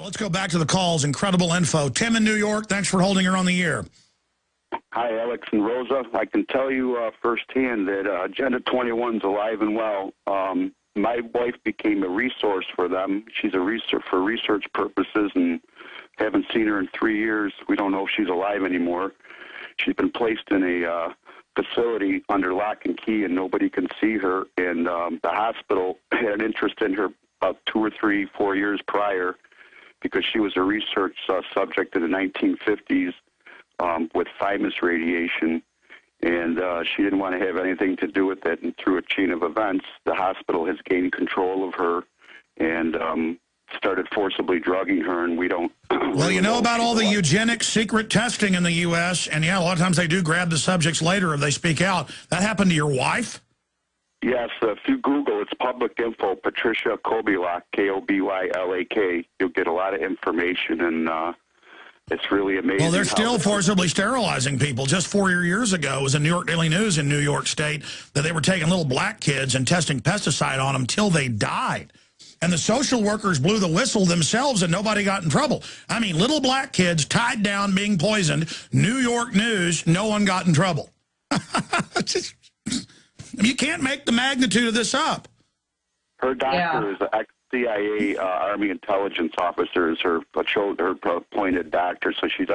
Let's go back to the calls. Incredible info. Tim in New York, thanks for holding her on the air. Hi, Alex and Rosa. I can tell you firsthand that Agenda 21's alive and well. My wife became a resource for them. She's a research for research purposes, and haven't seen her in 3 years. We don't know if she's alive anymore. She's been placed in a facility under lock and key, and nobody can see her. And the hospital had an interest in her about 2 or 3, 4 years prior, because she was a research subject in the 1950s with thymus radiation, and she didn't want to have anything to do with it. And through a chain of events, the hospital has gained control of her and started forcibly drugging her, and we don't... Well, you know about all the eugenic secret testing in the U.S., and yeah, a lot of times they do grab the subjects later if they speak out. That happened to your wife? Yes, if you Google, it's public info, Patricia Kobylak, K-O-B-Y-L-A-K. You'll get a lot of information, and it's really amazing. Well, they're still forcibly sterilizing people. Just 4 years ago, it was in New York Daily News in New York State that they were taking little black kids and testing pesticide on them till they died. And the social workers blew the whistle themselves and nobody got in trouble. I mean, little black kids tied down being poisoned, New York News, no one got in trouble. You can't make the magnitude of this up. Her doctor is an ex-CIA Army intelligence officer, is her appointed doctor, so she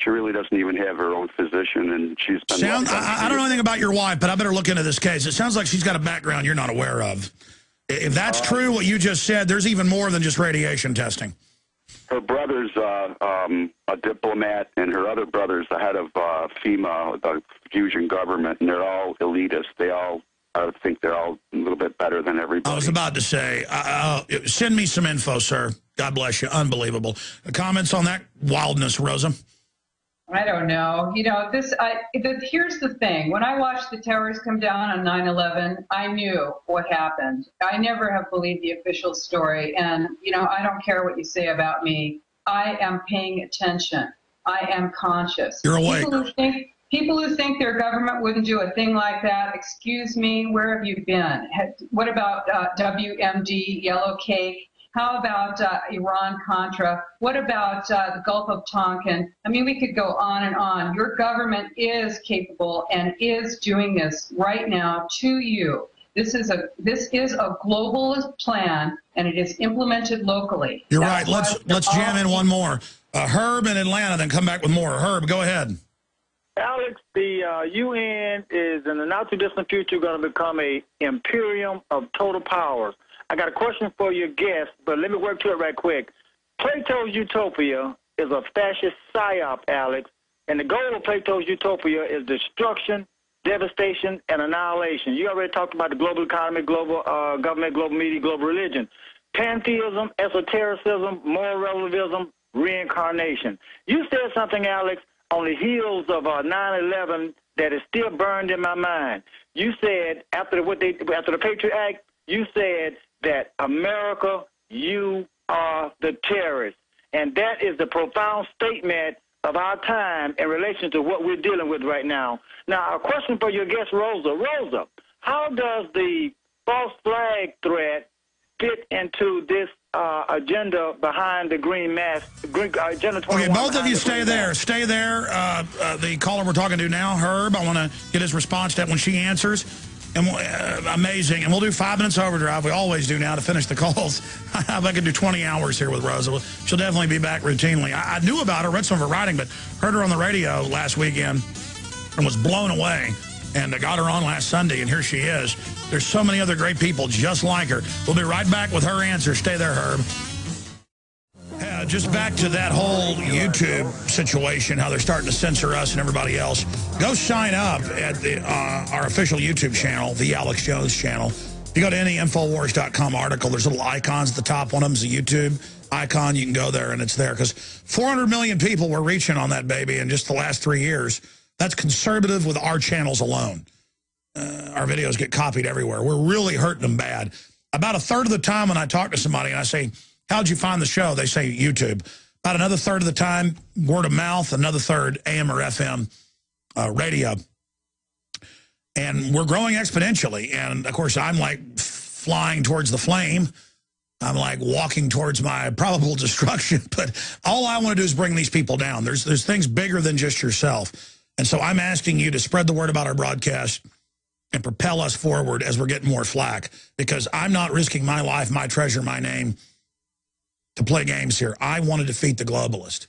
really doesn't even have her own physician, and she's been... I don't know anything about your wife, but I better look into this case. It sounds like she's got a background you're not aware of. If that's true, what you just said, there's even more than just radiation testing. Her brother's a diplomat, and her other brother's the head of FEMA, the fusion government, and they're all elitists. I think they're all a little bit better than everybody. I was about to say, send me some info, sir. God bless you. Unbelievable. Comments on that wildness, Rosa? I don't know. You know, here's the thing. When I watched the towers come down on 9/11, I knew what happened. I never have believed the official story. And, you know, I don't care what you say about me. I am paying attention. I am conscious. You're awake. People who think their government wouldn't do a thing like that, excuse me, where have you been? What about WMD, Yellow Cake? How about Iran-Contra? What about the Gulf of Tonkin? I mean, we could go on and on. Your government is capable and is doing this right now to you. This is a globalist plan, and it is implemented locally. You're right. Let's jam in one more. Herb in Atlanta, then come back with more. Herb, go ahead. Alex, the UN is in the not-too-distant future going to become a imperium of total powers. I got a question for your guest, but let me work to it right quick. Plato's utopia is a fascist psyop, Alex, and the goal of Plato's utopia is destruction, devastation, and annihilation. You already talked about the global economy, global government, global media, global religion. Pantheism, esotericism, moral relativism, reincarnation. You said something, Alex, on the heels of 9/11 that is still burned in my mind. You said, after the Patriot Act, you said that America, you are the terrorists. And that is the profound statement of our time in relation to what we're dealing with right now. Now, a question for your guest, Rosa. Rosa, how does the false flag threat fit into this agenda behind the green mask, Agenda 21? Okay, both of you stay there. Stay there. The caller we're talking to now, Herb, I want to get his response to that when she answers. And amazing. And we'll do 5 minutes overdrive. We always do now to finish the calls. I can do 20 hours here with Rosa. She'll definitely be back routinely. I knew about her, read some of her writing, but heard her on the radio last weekend and was blown away. And I got her on last Sunday, and here she is. There's so many other great people just like her. We'll be right back with her answer. Stay there, Herb. Just back to that whole YouTube situation, how they're starting to censor us and everybody else. Go sign up at our official YouTube channel, the Alex Jones channel. If you go to any Infowars.com article, there's little icons at the top. One of them is a YouTube icon. You can go there, and it's there. Because 400 million people were reaching on that baby in just the last 3 years. That's conservative with our channels alone. Our videos get copied everywhere. We're really hurting them bad. About a third of the time when I talk to somebody and I say, how'd you find the show? They say YouTube. About another third of the time, word of mouth. Another third, AM or FM radio. And we're growing exponentially. And, of course, I'm like flying towards the flame. I'm like walking towards my probable destruction. But all I want to do is bring these people down. There's things bigger than just yourself. And so I'm asking you to spread the word about our broadcast and propel us forward as we're getting more flack, because I'm not risking my life, my treasure, my name to play games here. I want to defeat the globalist.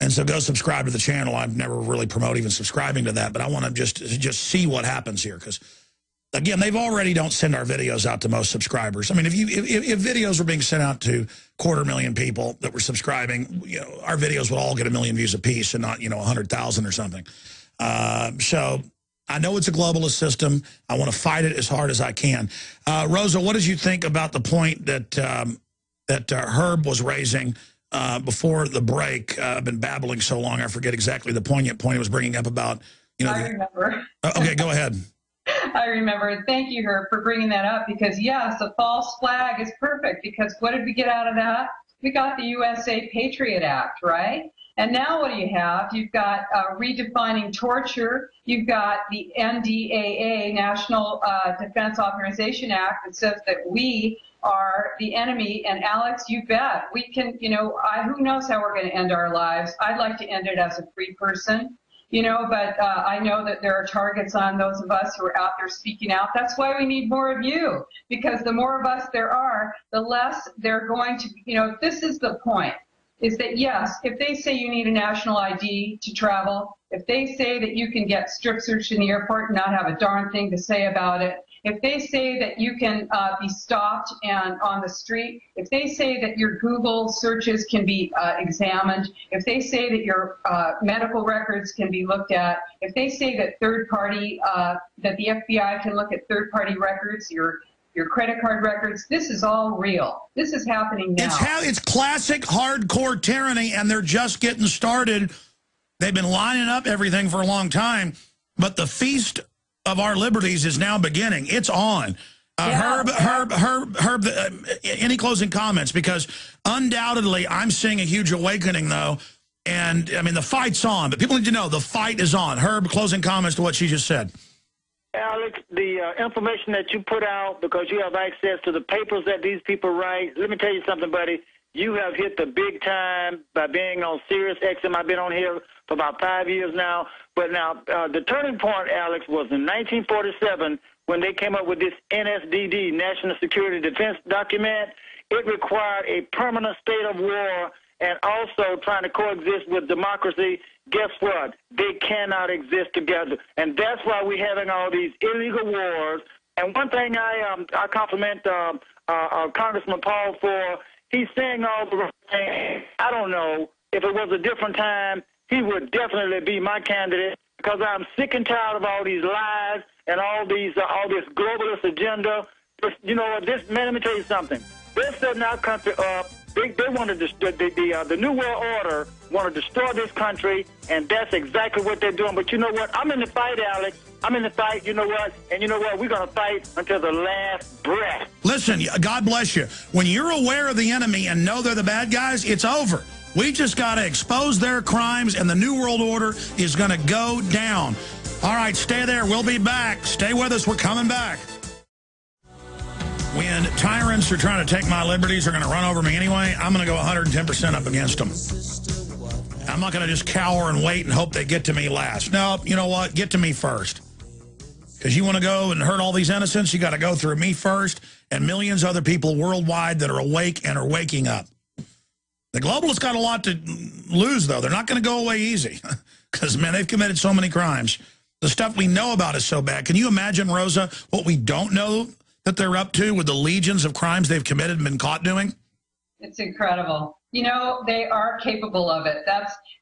And so go subscribe to the channel. I've never really promoted even subscribing to that, but I want to just see what happens here, because again, they've already don't send our videos out to most subscribers. I mean, if videos were being sent out to 250,000 people that were subscribing, you know, our videos would all get 1 million views apiece and not, you know, 100,000 or something. So I know it's a globalist system. I want to fight it as hard as I can. Rosa, what did you think about the point that Herb was raising before the break? I've been babbling so long, I forget exactly the poignant point he was bringing up about, you know. I remember. Okay, go ahead. I remember. Thank you, Herb, for bringing that up, because, yes, the false flag is perfect, because what did we get out of that? We got the USA Patriot Act, right? And now what do you have? You've got redefining torture. You've got the NDAA, National Defense Authorization Act, that says that we are the enemy. And Alex, you bet. We can, you know, who knows how we're going to end our lives. I'd like to end it as a free person. You know, but I know that there are targets on those of us who are out there speaking out. That's why we need more of you, because the more of us there are, the less they're going to, you know, this is the point, is that, yes, if they say you need a national ID to travel, if they say that you can get strip searched in the airport and not have a darn thing to say about it, if they say that you can be stopped and on the street, if they say that your Google searches can be examined, if they say that your medical records can be looked at, if they say that that the FBI can look at third-party records, your credit card records, this is all real. This is happening now. It's classic hardcore tyranny, and they're just getting started. They've been lining up everything for a long time, but the feast of our liberties is now beginning. It's on. Herb, any closing comments? Because undoubtedly I'm seeing a huge awakening, though. And, I mean, the fight's on. But people need to know the fight is on. Herb, closing comments to what she just said. Alex, the information that you put out, because you have access to the papers that these people write, let me tell you something, buddy. You have hit the big time by being on Sirius XM. I've been on here for about 5 years now. But now, the turning point, Alex, was in 1947 when they came up with this NSDD, National Security Defense Document. It required a permanent state of war and also trying to coexist with democracy. Guess what? They cannot exist together. And that's why we're having all these illegal wars. And one thing I compliment Congressman Paul for, he's saying all the right things. I don't know. If it was a different time, he would definitely be my candidate, because I'm sick and tired of all these lies and all this globalist agenda. You know what? Man, let me tell you something. They're setting our country up. They want to destroy the New World Order. Want to destroy this country, and that's exactly what they're doing. But you know what? I'm in the fight, Alex. I'm in the fight. You know what? And you know what? We're going to fight until the last breath. Listen, God bless you. When you're aware of the enemy and know they're the bad guys, it's over. We just got to expose their crimes, and the New World Order is going to go down. All right, stay there. We'll be back. Stay with us. We're coming back. When tyrants are trying to take my liberties, are going to run over me anyway, I'm going to go 110% up against them. I'm not going to just cower and wait and hope they get to me last. No, you know what? Get to me first. Because you want to go and hurt all these innocents, you got to go through me first and millions of other people worldwide that are awake and are waking up. The globalists got a lot to lose, though. They're not going to go away easy because, man, they've committed so many crimes. The stuff we know about is so bad. Can you imagine, Rosa, what we don't know that they're up to with the legions of crimes they've committed and been caught doing? It's incredible. You know, they are capable of it.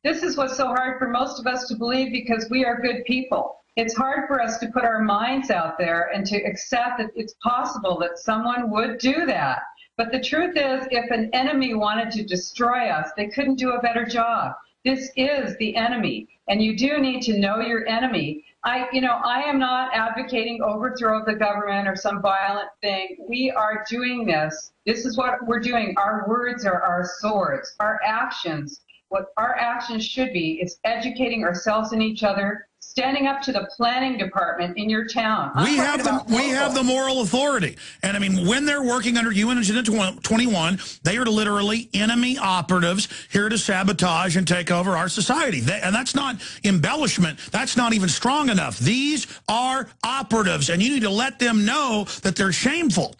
This is what's so hard for most of us to believe, because we are good people. It's hard for us to put our minds out there and to accept that it's possible that someone would do that. But the truth is, if an enemy wanted to destroy us, they couldn't do a better job. This is the enemy, and you do need to know your enemy. I am not advocating overthrow of the government or some violent thing. We are doing this. This is what we're doing. Our words are our swords. Our actions, what our actions should be, is educating ourselves and each other, standing up to the planning department in your town. We have the moral authority. And I mean, when they're working under UN Agenda 21, they are literally enemy operatives here to sabotage and take over our society. And that's not embellishment. That's not even strong enough. These are operatives, and you need to let them know that they're shameful.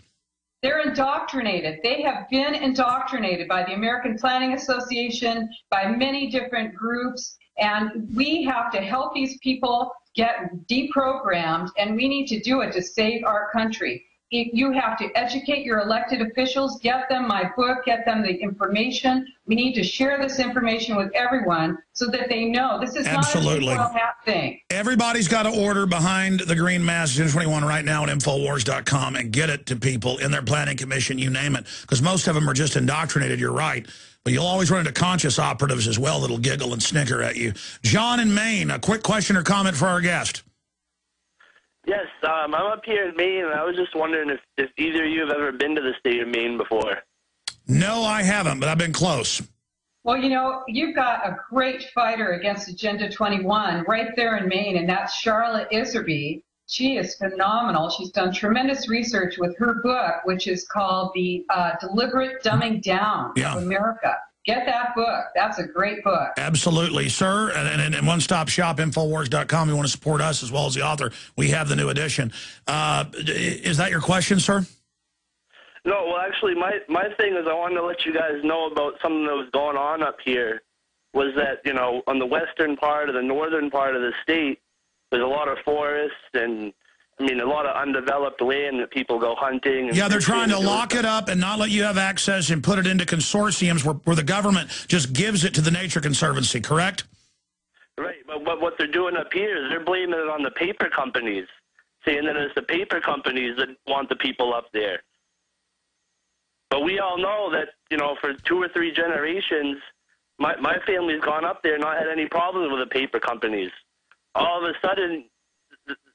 They're indoctrinated. They have been indoctrinated by the American Planning Association, by many different groups, and we have to help these people get deprogrammed, and we need to do it to save our country. You have to educate your elected officials, get them my book, get them the information. We need to share this information with everyone so that they know this is Absolutely. not a hat thing. Everybody's got to order Behind the Green Mask 21 right now at Infowars.com and get it to people in their planning commission, you name it, because most of them are just indoctrinated, you're right. But you'll always run into conscious operatives as well that'll giggle and snicker at you. John in Maine, a quick question or comment for our guest. Yes, I'm up here in Maine, and I was just wondering if either of you have ever been to the state of Maine before. No, I haven't, but I've been close. Well, you know, you've got a great fighter against Agenda 21 right there in Maine, and that's Charlotte Iserby. She is phenomenal. She's done tremendous research with her book, which is called The Deliberate Dumbing Down of America. Get that book. That's a great book. Absolutely, sir. And one-stop shop, Infowars.com. You want to support us as well as the author. We have the new edition. Is that your question, sir? No, well, actually, my thing is I wanted to let you guys know about something that was going on up here. Was that, you know, on the western part or the northern part of the state, there's a lot of forests and, I mean, a lot of undeveloped land that people go hunting. And yeah, they're trying to lock it up and not let you have access and put it into consortiums where the government just gives it to the Nature Conservancy, correct? Right, but what they're doing up here is they're blaming it on the paper companies, saying that it's the paper companies that want the people up there. But we all know that, you know, for 2 or 3 generations, my family's gone up there and not had any problems with the paper companies. All of a sudden,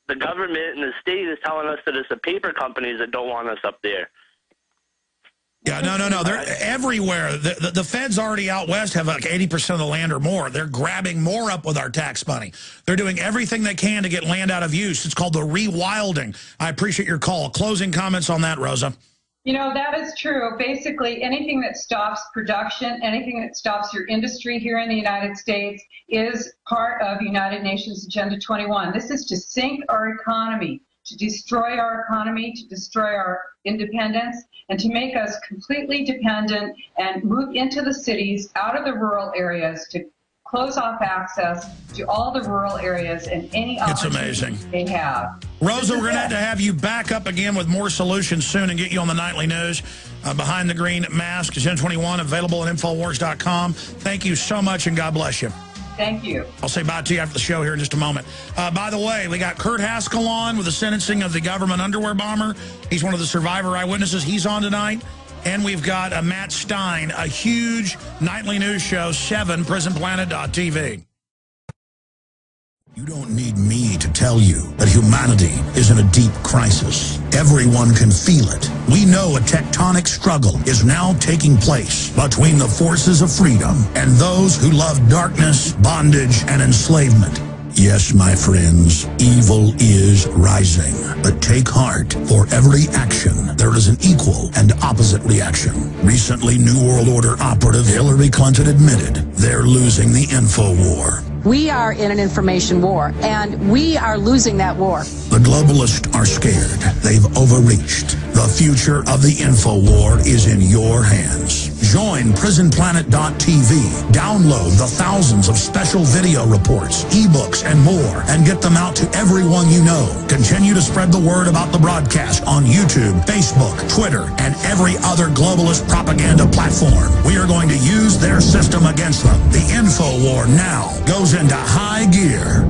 the government and the state is telling us that it's the paper companies that don't want us up there. Yeah, no. They're everywhere. The feds already out west have like 80% of the land or more. They're grabbing more up with our tax money. They're doing everything they can to get land out of use. It's called the rewilding. I appreciate your call. Closing comments on that, Rosa. You know, that is true. Basically, anything that stops production, anything that stops your industry here in the United States is part of United Nations Agenda 21. This is to sink our economy, to destroy our economy, to destroy our independence, and to make us completely dependent and move into the cities, out of the rural areas, to close off access to all the rural areas and any opportunities they have. Rosa, we're going to have you back up again with more solutions soon and get you on the nightly news. Behind the Green Mask, Agenda 21, available at Infowars.com. Thank you so much, and God bless you. Thank you. I'll say bye to you after the show here in just a moment. By the way, we got Kurt Haskell on with the sentencing of the government underwear bomber. He's one of the survivor eyewitnesses. He's on tonight. And we've got Matt Stein, a huge nightly news show, 7, prisonplanet.tv. You don't need me to tell you that humanity is in a deep crisis. Everyone can feel it. We know a tectonic struggle is now taking place between the forces of freedom and those who love darkness, bondage, and enslavement. Yes, my friends, evil is rising. But take heart, for every action, there is an equal and opposite reaction. Recently, New World Order operative Hillary Clinton admitted they're losing the info war. We are in an information war, and we are losing that war. The globalists are scared. They've overreached. The future of the info war is in your hands. Join prisonplanet.tv. Download the thousands of special video reports, ebooks, and more, and get them out to everyone you know. Continue to spread the word about the broadcast on YouTube, Facebook, Twitter, and every other globalist propaganda platform. We are going to use their system against them. The info war now goes into high gear.